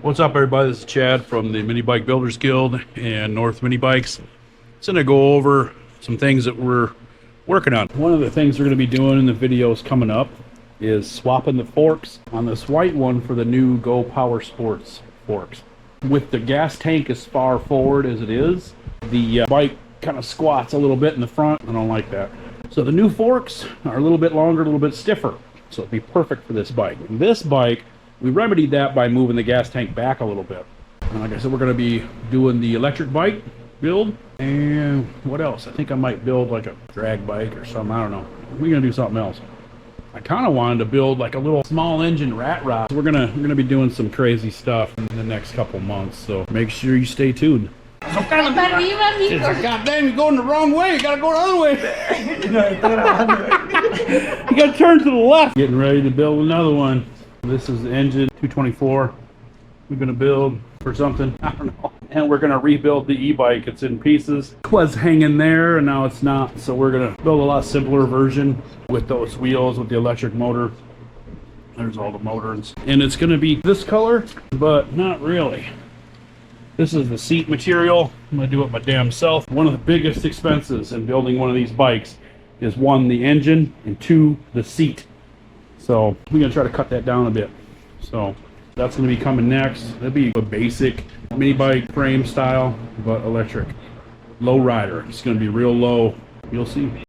What's up, everybody? This is Chad from the Mini Bike Builders Guild and North Mini Bikes. Just gonna go over some things that we're working on. One of the things we're gonna be doing in the videos coming up is swapping the forks on this white one for the new Go Power Sports forks. With the gas tank as far forward as it is, the bike kind of squats a little bit in the front. I don't like that. So the new forks are a little bit longer, a little bit stiffer. So it'd be perfect for this bike. And this bike, we remedied that by moving the gas tank back a little bit. And like I said, we're going to be doing the electric bike build. And what else? I think I might build like a drag bike or something. I don't know. We're going to do something else. I kind of wanted to build like a little small engine rat rod. We're gonna be doing some crazy stuff in the next couple months. So make sure you stay tuned. God damn, you're going the wrong way. You gotta go the other way. You gotta turn to the left. Getting ready to build another one. This is the engine 224 we're gonna build for something. I don't know. And we're gonna rebuild the e-bike. It's in pieces. It was hanging there and now it's not. So we're gonna build a lot simpler version with those wheels with the electric motor. There's all the motors. And it's gonna be this color, but not really. This is the seat material. I'm gonna do it my damn self. One of the biggest expenses in building one of these bikes is one, the engine, and two, the seat. So we're gonna try to cut that down a bit. So that's gonna be coming next. That'll be a basic mini bike frame style, but electric. Low rider. It's gonna be real low. You'll see.